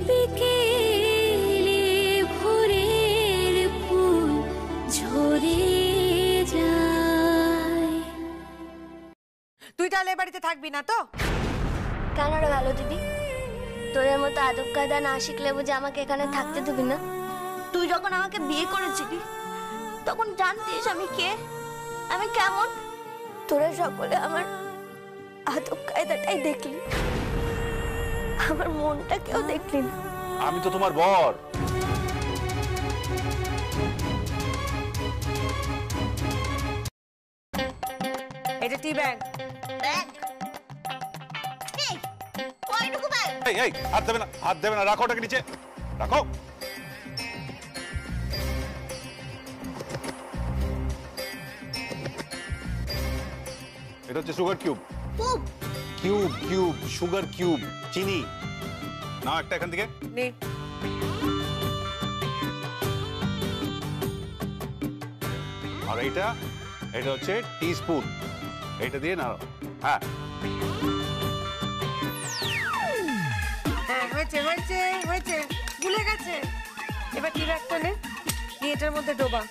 বিকেলে ভোরের ফুল ঝরে যায়। তুই তাহলে বাড়িতে থাকবি না তো? কেন রে ভালো দিদি, তোদের মতো আদব কায়দা না শিখলে বুঝে আমাকে এখানে থাকতে দিবি না? তুই যখন আমাকে বিয়ে করেছিলি তখন জানতিস আমি কে, আমি কেমন? তোরা সকলে আমার আদব কায়দাটাই দেখলি, আমার মনটা কেউ দেখলি না। আমি তো তোমার বর। এটা টি ব্যাগ। ব্যাগ? এই কয়টুকু ব্যাগ? এই এই হাত দেবে না, হাত দেবে না, রাখো ওটাকে নিচে রাখো। এটা হচ্ছে sugar cube. Cube cube sugar cube, চিনি। নাও একটা এখান থেকে। নে। আর এটা হচ্ছে টিস্পুন, এটা দিয়ে নাও। হ্যাঁ হ্যাঁ, হয়েছে হয়েছে হয়েছে, ভুলে গেছে। এবার টি ব্যাগটা নে, নিয়ে এটার মধ্যে ডোবা।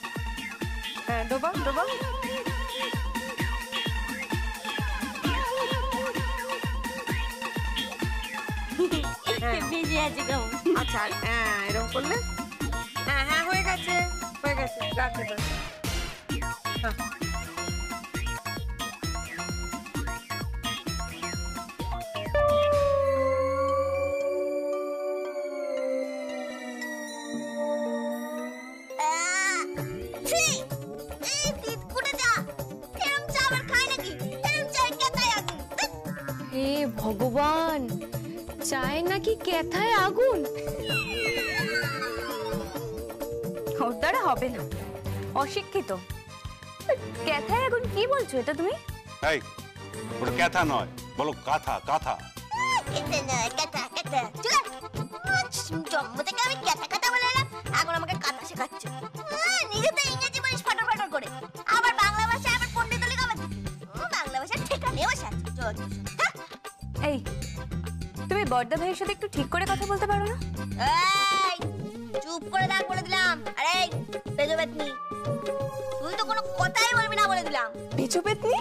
হ্যাঁ ডোবা ডোবা। বেজে আছে কেমন? আচ্ছা হ্যাঁ এরকম করলে, হ্যাঁ হ্যাঁ হয়ে গেছে হয়ে গেছে, রাখতে পার। হে ভগবান, চায় নাকি কেথায় আগুন? ওর দ্বারা হবে না, অশিক্ষিত। কেথায় আগুন কি বলছো এটা তুমি? এই ওটা ক্যাথা নয়, বলো কাঁথা। কাঁথা জন্ম থেকে আমি ক্যাথা বলে এলাম, এখন আমাকে কাঁথা শেখাচ্ছে। নিজে তো ইংরেজি বলিস ফাটার ফাটার করে, আবার বাংলা ভাষা আবার পণ্ডিত লিখা বাংলা ভাষা ঠিকানে বসে। এই তুমি বড়দা ভাইয়ের সাথে একটু ঠিক করে কথা বলতে পারো না? এই চুপ করে দাঁড় বলে দিলাম। আরে বেজবেতনি, তুই তো কোনো কথাই বলবি না বলে দিলাম। বেজবেতনি?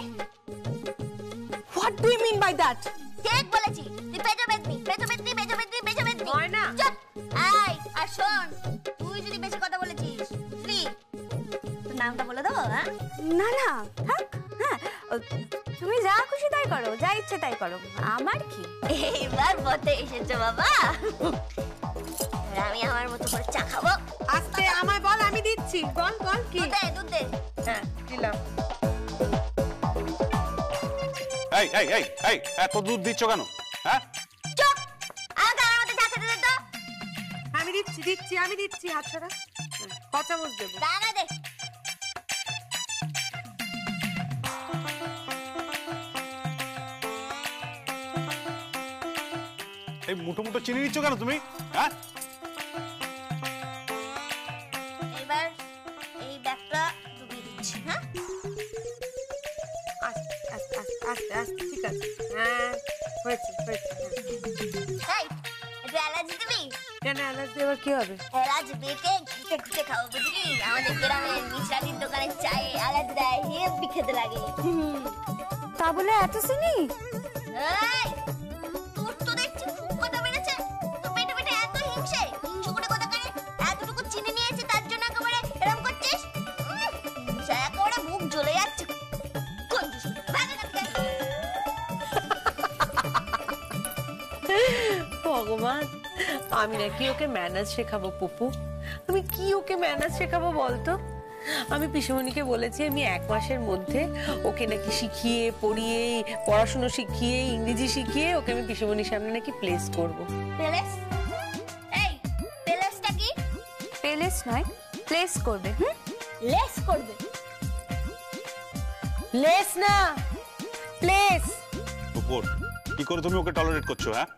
What do you mean by that? ঠিক বলেছি, তুই বেজবেতনি বেজবেতনি বেজবেতনি বেজবেতনি। হয় না। চুপ। এই আর শোন, তুই যদি বেশি কথা বলেছিস শ্রী, তোর নামটা বলে দেবো। হ্যাঁ না না থাক, হ্যাঁ তুমি যা খুশি তাই করো, যা ইচ্ছে তাই করো, আমার কি। এইবার বতে এসেছো বাবা, আমি আমার মতো করে চা খাবো। আস্তে আমায় বল, আমি দিচ্ছি। বল বল কি? দুধ দে। হ্যাঁ দিলাম। এই এই এই এই এত দুধ দিচ্ছ কেন? হ্যাঁ চুপ, আমাকে আমার মতো চা খেতে দে তো। আমি দিচ্ছি দিচ্ছি আমি দিচ্ছি, হাত ছাড়া। ক চামচ দেবো? দানা দে। এই মুঠো মুঠো চিনি নিচ্ছ কেন তুমি? হ্যাঁ এবার এই ব্যাগটা ডুবিয়ে দিচ্ছি। হ্যাঁ আস্তে আস্তে আস্তে আস্তে আস্তে, ঠিক আছে। হ্যাঁ হয়েছে হয়েছে। এই একটু এলাচ দিবি? কেন এলাচ দিয়ে আবার কি হবে? এলাচ বেটে ঘুটে ঘুটে খাবো, বুঝলি? আমাদের গ্রামের মিশরাটির দোকানে চায়ে এলাচ দেয়, হেব্বি খেতে লাগে। তা বলে এত চিনি? এই তোর তো দেখছি খুব কথা বেড়েছে, তোর পেটে পেটে এত হিংসে, হিংসে করে কথা কানে এতটুকু চিনি নিয়েছে তার জন্য একেবারে এরকম করছিস? হিংসা একেবারে মুখ জ্বলে যাচ্ছে। কঞ্জুস, ভাগ এখান থেকে। ভগবান, আমি নাকি ওকে ম্যানার্স শেখাবো পুপু? আমি কি ওকে ম্যানার্স শেখাবো বলতো? আমি পিসিমণিকে বলেছি আমি 1 মাসের মধ্যে ওকে নাকি শিখিয়ে পড়িয়ে, পড়াশোনা শিখিয়ে, ইংরেজি শিখিয়ে ওকে আমি পিসিমণির সামনে নাকি প্লেস করব। পেলেস? এই পেলেসটা কি? পেলেস নয়, প্লেস করবে। লেস করবে? লেস না, প্লেস। নুপুর, কি করে তুমি ওকে টলারেট করছো? হ্যাঁ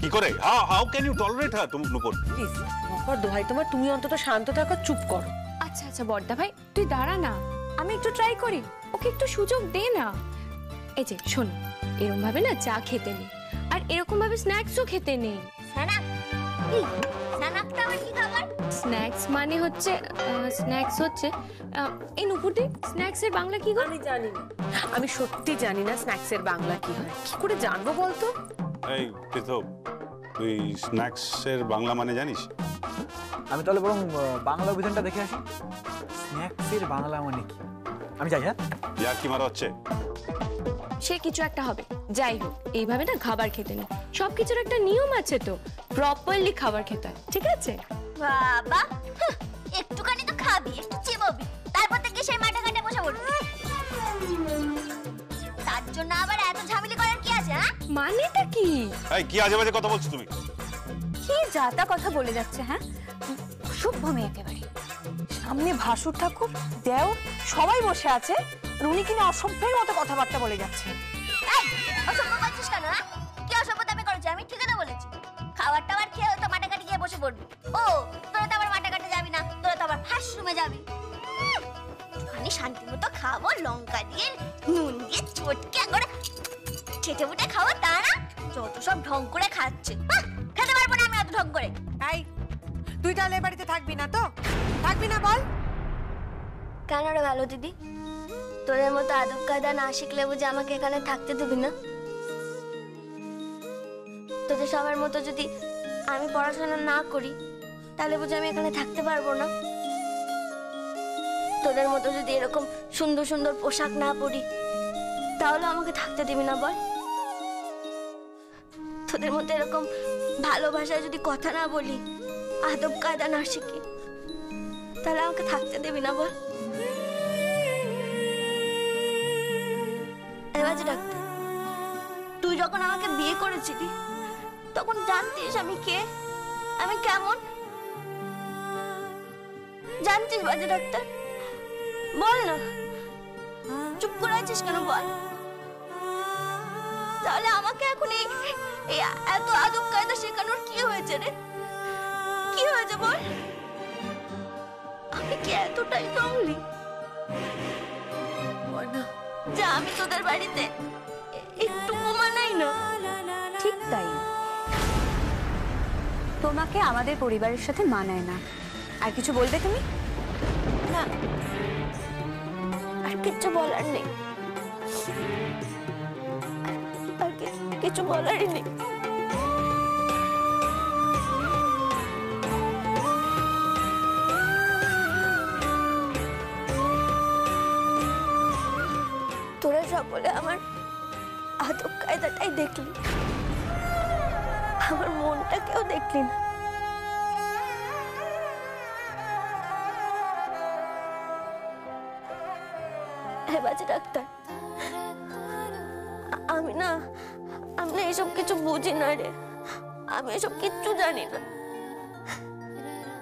কি করে? হাউ ক্যান ইউ টলারেট হার? তুমি নুপুর প্লিজ বাবা, দোহাই তোমার, তুমি অন্তত শান্ত থাকো, চুপ করো। আচ্ছা আচ্ছা বড়দা ভাই, তুই দাঁড়া না, আমি একটু ট্রাই করি, ওকে একটু সুযোগ দে না। এই যে শোন, এরকম ভাবে না চা খেতে নেই, আর এরকম ভাবে স্ন্যাক্সও খেতে নেই। হ্যাঁ না, স্ন্যাকটা আবার কি খাবার? স্ন্যাক্স মানে হচ্ছে স্ন্যাক্স হচ্ছে এই নুপুরদি স্ন্যাক্সের বাংলা কি গো? আমি জানি না, আমি সত্যি জানি না স্ন্যাক্সের বাংলা কি হয়। কি করে জানবো বলতো? এই তীর্থ, তুই স্ন্যাক্সের বাংলা মানে জানিস? আমি তাহলে বরং বাংলা অভিধানটা দেখে আসি। স্ন্যাক্সের বাংলা মানে কি? আমি যাই। হ্যাঁ, ইয়ার কি মারা হচ্ছে? সে কিছু একটা হবে, যাই হোক এইভাবে না খাবার খেতে নেই, সবকিছুর একটা নিয়ম আছে তো, প্রপারলি খাবার খেতে হয়, ঠিক আছে? বাবা, একটুখানি তো খাবি, একটু চিবাবি, তারপর থেকে সেই মাঠে ঘাটে বসে পড়বি। তার জন্য আবার এত ঝামেলা করার কি আছে? হ্যাঁ, মানেটা কি? এই কি আজে বাজে কথা বলছো তুমি? কি যাতা কথা বলে যাচ্ছে? হ্যাঁ, সভ্য মেয়ে একেবারে। সামনে ভাসুর ঠাকুর, দেও সবাই বসে আছে, আর উনি কিনা অসভ্যের মতো কথাবার্তা বলে যাচ্ছে। এই অসভ্য বলছিস কেন? হ্যাঁ, কি অসভ্যতা আমি করেছি? আমি ঠিকই তো বলেছি, খাবার টাবার খেয়ে তো মাঠে ঘাটে গিয়ে বসে পড়বি। ও, তোরা তো আবার মাঠে ঘাটে যাবি না, তোরা তো আবার ফার্স্টরুমে যাবি। আমি শান্তি মতো খাবো, লঙ্কা দিয়ে নুন দিয়ে চটকে করে চেটে বুটে খাবো, তা না যত সব ঢং করে খাচ্ছে। খেতে পারবো না আমি অত ঢং করে। এই, তুই তাহলে এ বাড়িতে থাকবি না তো? থাকবি না বল? কেন রে ভালো দিদি, তোদের মতো আদব কায়দা না শিখলে বুঝে আমাকে এখানে থাকতে দিবি না? তোদের সবার মতো যদি আমি পড়াশোনা না করি তাহলে বুঝে আমি এখানে থাকতে পারবো না? তোদের মতো যদি এরকম সুন্দর সুন্দর পোশাক না পরি তাহলে আমাকে থাকতে দিবি না বল? তোদের মতো এরকম ভালোবাসায় যদি কথা না বলি, আদব কায়দা না শিখি, তাহলে আমাকে থাকতে দিবি না বল? এবার ডাক্তার, তুই যখন আমাকে বিয়ে করেছিলি তখন জানতিস আমি কে, আমি কেমন? জানতিস বাজে ডাক্তার? বল না, চুপ করে আছিস কেন বল? তাহলে আমাকে এখন এই এত আদব কায়দা শেখানোর কি হয়েছে রে? কি হয়েছে বল? আমি কি এতটাই জঙ্গলি যা আমি তোদের বাড়িতে একটু মানাই না? ঠিক তাই, তোমাকে আমাদের পরিবারের সাথে মানায় না। আর কিছু বলবে তুমি? না, আর কিছু বলার নেই, আর কিছু বলারই নেই। তোরা সকলে আমার আদব কায়দাটাই দেখলি, আমার মনটাকেও দেখলি না। বাজে ডাক্তার, আমি না এসব কিছু বুঝি না রে, আমি এসব কিচ্ছু জানি না।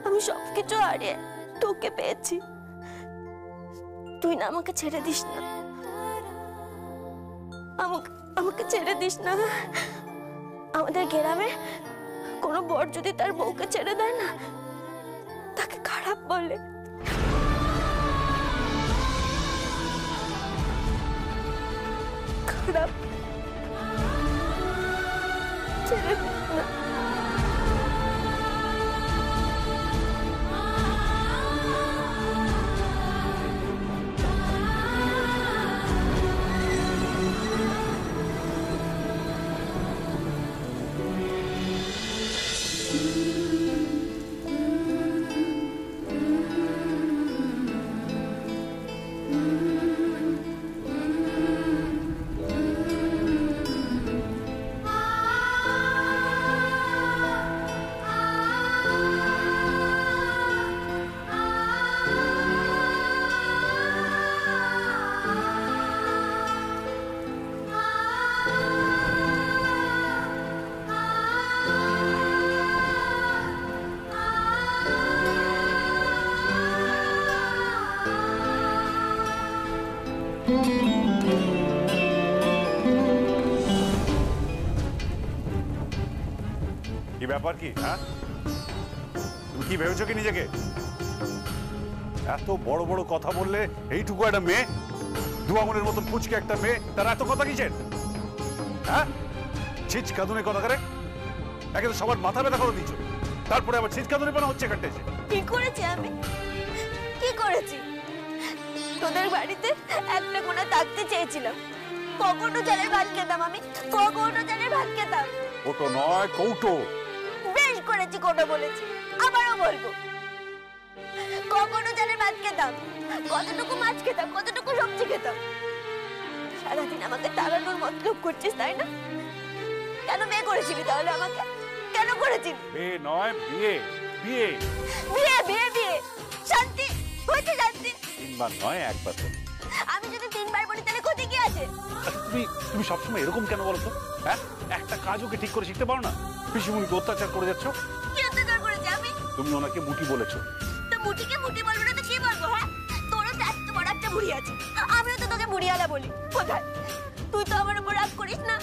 আমি সবকিছু হারিয়ে তোকে পেয়েছি, তুই না আমাকে ছেড়ে দিস না, আমাকে ছেড়ে দিস না। আমাদের গ্রামে কোনো বর যদি তার বউকে ছেড়ে দেয় না, তাকে খারাপ বলে। খারাপ, ছেড়ে দিস না। কি ব্যাপার কি? হ্যাঁ, তুমি কি ভেবেছো কি নিজেকে? এত বড় বড় কথা বললে এইটুকু একটা মেয়ে, দু আঙুলের মতন পুচকে একটা মেয়ে, তার এত কথা কিসের? হ্যাঁ, ছিচ কাঁদুনে কথা করে একে তো সবার মাথা ব্যথা করে দিচ্ছ। তারপরে আবার ছিচকাদুরি বানা হচ্ছে এখানটা এসে। কি করেছি আমি? কি করেছি? তোদের বাড়িতে একটা কোণা থাকতে চেয়েছিলাম। কখনো চালের ভাত খেতাম আমি, কখনো চালের ভাত খেতাম। ওটো নয় কৌটো। বেশ করেছি, কোটো বলেছি, আবারও বলবো। কখনো চালের ভাত খেতাম, কতটুকু মাছ খেতাম, কতটুকু সবজি খেতাম। সারাদিন আমাকে তাড়ানোর মতলব করছিস, তাই না? কেন বিয়ে করেছিলি তাহলে আমাকে? কেন করেছিলি? বিয়ে নয় বিয়ে, বিয়ে। বিয়ে বিয়ে বিয়ে শান্তি হয়েছে, শান্তি। 3 বার নয় 1 বার। আমি যদি 3 বার বলি তাহলে ক্ষতি কি আছে? তুমি সবসময় এরকম কেন বলো তো? হ্যাঁ, একটা কাজ ওকে ঠিক করে শিখতে পারো না? পিসিমণিকে অত্যাচার করে যাচ্ছ। কি অত্যাচার করেছি আমি? তুমি ওনাকে মুটি বলেছো। তো মুটিকে মুটি বলবো না তো কি বলবো? হ্যাঁ, তোরও তো এত বড় একটা বুড়ি আছে, আমিও তো তোকে বুড়িয়ালা বলি। কোথায়? তুই তো আমার উপর রাগ করিস না।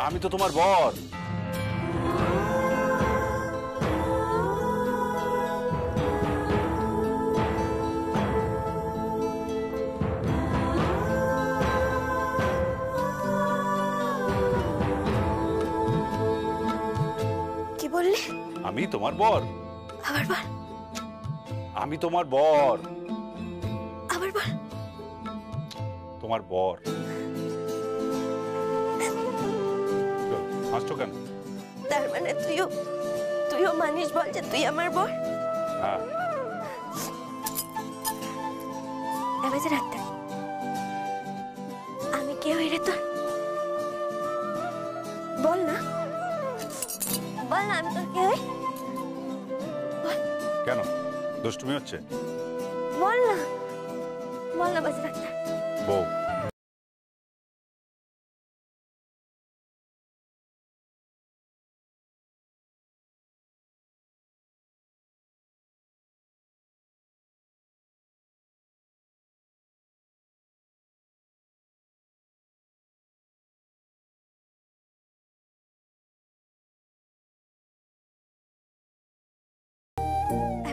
আমি তো তোমার বর। কি বললি? আমি তোমার বর। আবার বল, আমি তোমার বর। আবার বল। তোমার বর। হাসছো কেন? তার মানে তুইও মানিস বল যে তুই আমার বর? হ্যাঁ। এবার যে রাখতে আমি কে হই রে তোর? বল না, বল না, আমি তোর কে হই? কেন দুষ্টুমি হচ্ছে? বল না, বল না বাজে রাখতে। বউ।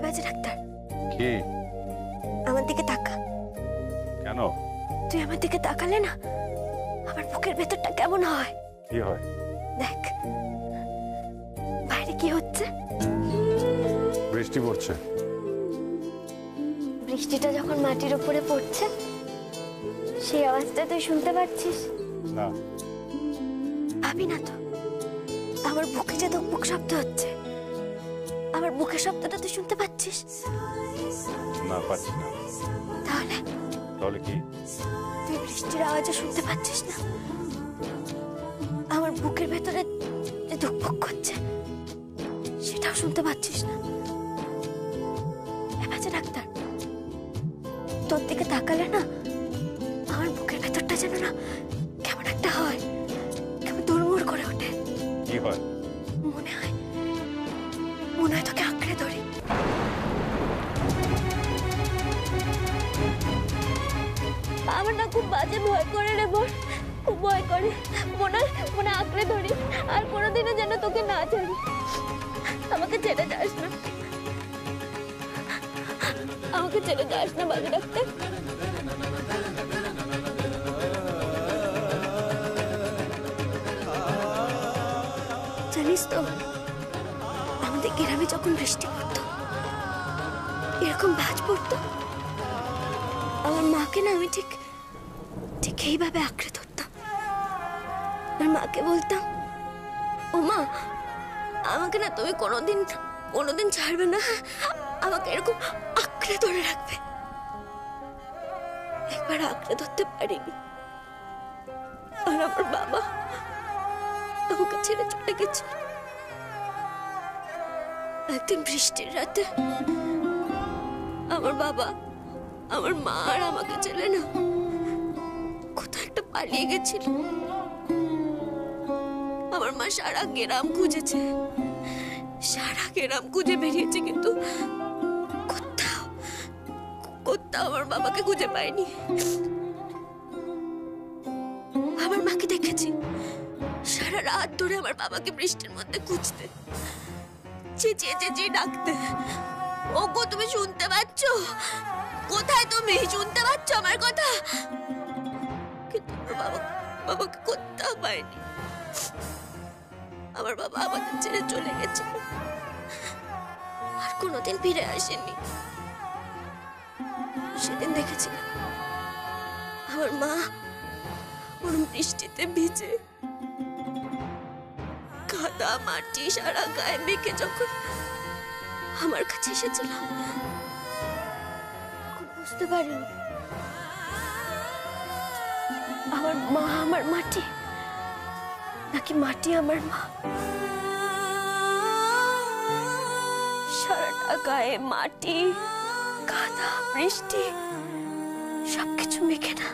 বাজে ডাক্তার, কি? আমার দিকে তাকা। কেন? তুই আমার দিকে তাকালে না আমার বুকের ভেতরটা কেমন হয়? কি হয়? দেখ বাইরে কি হচ্ছে। বৃষ্টি পড়ছে। বৃষ্টিটা যখন মাটির উপরে পড়ছে সেই আওয়াজটা তুই শুনতে পাচ্ছিস? না। ভাবি না তো, আমার বুকে যে ধুকপুক শব্দ হচ্ছে, আমার বুকের শব্দটা তুই শুনতে পাচ্ছিস? না, পাচ্ছি না। তাহলে তাহলে কি? তুই বৃষ্টির আওয়াজও শুনতে পাচ্ছিস না? আমার বুকের ভেতরে যে ধুকপুক করছে সেটাও শুনতে পাচ্ছিস না? এবার যে ডাক্তার, তোর দিকে তাকালে না আমার বুকের ভেতরটা যেন না কেমন একটা হয়, কেমন দুর্মুর করে ওঠে। কি হয়? মনে হয় তোকে আঁকড়ে ধরি। আমার না খুব বাজে ভয় করে রে বোন, খুব ভয় করে। মনে আঁকড়ে ধরি আর কোনোদিনও যেন তোকে না ছাড়ি। আমাকে ছেড়ে যাস না, আমাকে ছেড়ে যাস না বাজে ডাক্তার। জানিস তো আমাদের গ্রামে যখন বৃষ্টি পড়তো, এরকম ভাঁজ পড়তো, আমার মাকে না আমি ঠিক এইভাবে আঁকড়ে ধরতাম। আর মাকে বলতাম, ও মা, আমাকে না তুমি কোনোদিন ছাড়বে না, আমাকে এরকম আঁকড়ে ধরে রাখবে। একবার আঁকড়ে ধরতে পারিনি আর আমার বাবা আমাকে ছেড়ে চলে গেছে। একদিন বৃষ্টির রাতে আমার বাবা, আমার মা আর আমাকে ছেড়ে না কোথাও একটা পালিয়ে গেছিল। আমার মা সারা গ্রাম খুঁজেছে, সারা গ্রাম খুঁজে বেরিয়েছে, কিন্তু কোথাও আমার বাবাকে খুঁজে পাইনি। আমার মাকে দেখেছি সারা রাত ধরে আমার বাবাকে বৃষ্টির মধ্যে খুঁজতে, চেঁচিয়ে ডাকতে, ওগো তুমি শুনতে পাচ্ছ? কোথায় তুমি? শুনতে পাচ্ছ আমার কথা? কিন্তু আমার বাবাকে কোথাও পাইনি। আমার বাবা আমাদের ছেড়ে চলে গেছে। কোনোদিন ফিরে আসেননি। সেদিন দেখেছিলাম আমার মা ওর বৃষ্টিতে ভিজে কাদা মাটি সারা গায়ে মেখে যখন আমার কাছে এসেছিলাম, তখন বুঝতে পারিনি আমার মা আমার মাটি নাকি মাটি আমার মা। সারাটা গায়ে মাটি কাদা বৃষ্টি সবকিছু মেখে না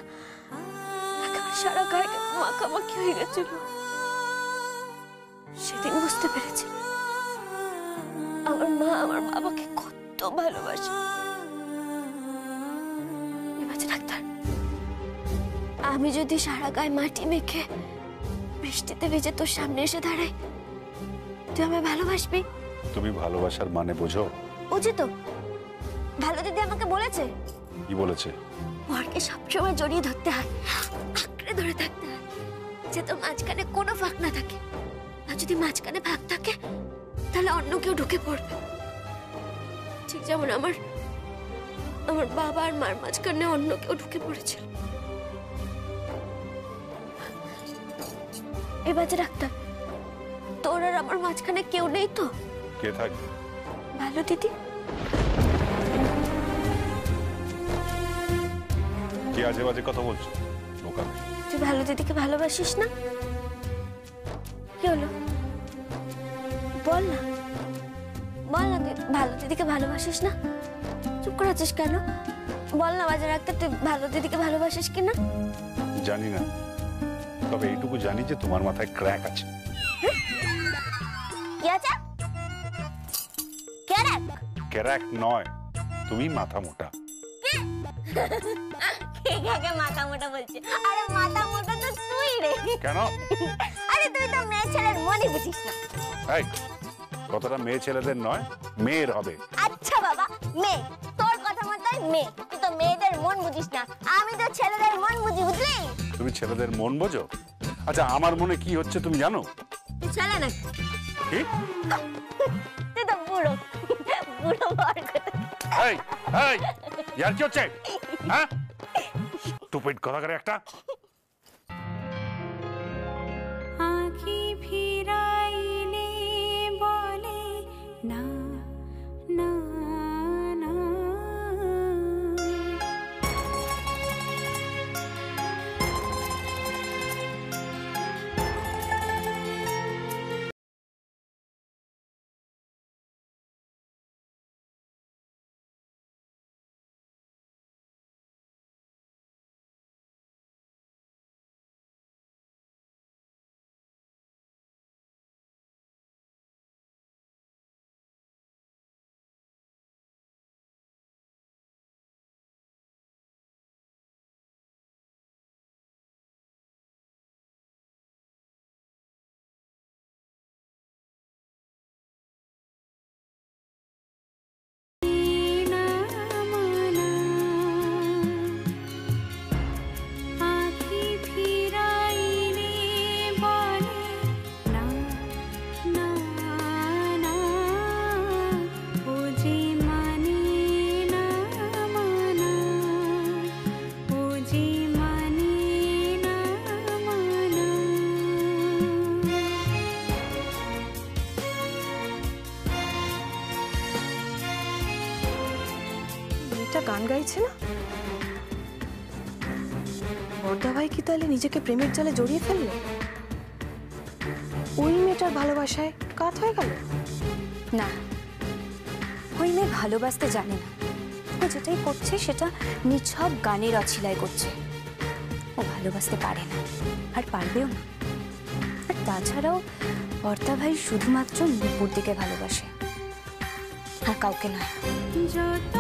একেবারে সারা গায়ে মাখামাখি হয়ে গেছিল। সেদিন বুঝতে পেরেছি আমার মা আমার বাবাকে কত ভালোবাসে। এবার ডাক্তার, আমি যদি সারা গায়ে মাটি মেখে বৃষ্টিতে ভিজে তোর সামনে এসে দাঁড়াই, তুই আমায় ভালোবাসবি? তুমি ভালোবাসার মানে বোঝো? বুঝি তো। ভালো দিদি আমাকে বলেছে। কি বলেছে? বরকে সবসময় জড়িয়ে ধরতে হয়, আঁকড়ে ধরে থাকতে হয়, যে তোর মাঝখানে কোনো ফাঁক না থাকে। আর যদি মাঝখানে ফাঁক থাকে তাহলে অন্য কেউ ঢুকে পড়বে। ঠিক যেমন আমার বাবা আর মার মাঝখানে অন্য কেউ ঢুকে পড়েছিল। এবার যে ডাক্তার, তোর আর আমার মাঝখানে কেউ নেই তো? কে থাকবে? ভালো দিদি। কি আজে বাজে কথা বলছো? তুই ভালো দিদিকে ভালোবাসিস না? কি হলো বল না, বল না তুই ভালো দিদিকে ভালোবাসিস না? চুপ করে আছিস কেন? বল না বাজার রাখতে তুই ভালো দিদিকে ভালোবাসিস কিনা? জানি না, তবে এইটুকু জানি যে তোমার মাথায় ক্র্যাক আছে। কি আছে? ক্যারাক? ক্র্যাক নয়, তুমি মাথা মোটা। কে কাকে মাথা মোটা বলছে? আরে মাথা মোটা তো তুই রে। কেন? আরে তুই তো মেয়ে ছেলের মনই বুঝিস না। এই কথাটা মেয়ে ছেলেদের নয়, মেয়ের হবে। আচ্ছা বাবা, মেয়ে তোর কথা মতোই মেয়ে। তুই তো মেয়েদের মন বুঝিস না, আমি তো ছেলেদের মন বুঝি, বুঝলি? তুমি ছেলেদের মন বোঝো? আচ্ছা, আমার মনে কি হচ্ছে তুমি জানো? তুই ছেলে নাকি? কি? তুই তো বুড়ো বুড়ো বর কথা। এই এই ইয়ার কি হচ্ছে? হ্যাঁ, স্টুপিড কথা করে একটা। আঁখি ফিরাইলে বলে না না না। গান গাইছে না? বর্দা ভাই কি তাহলে নিজেকে প্রেমের জালে জড়িয়ে ফেললো? ওই মেয়েটার ভালোবাসায় কাত হয়ে গেল? না, ওই মেয়ে ভালোবাসতে জানে না। ও যেটাই করছে সেটা নিছক গানের অছিলায় করছে। ও ভালোবাসতে পারে না, আর পারবেও না। আর তাছাড়াও বর্দা ভাই শুধুমাত্র নুপুর দিকে ভালোবাসে, আর কাউকে নয়। যত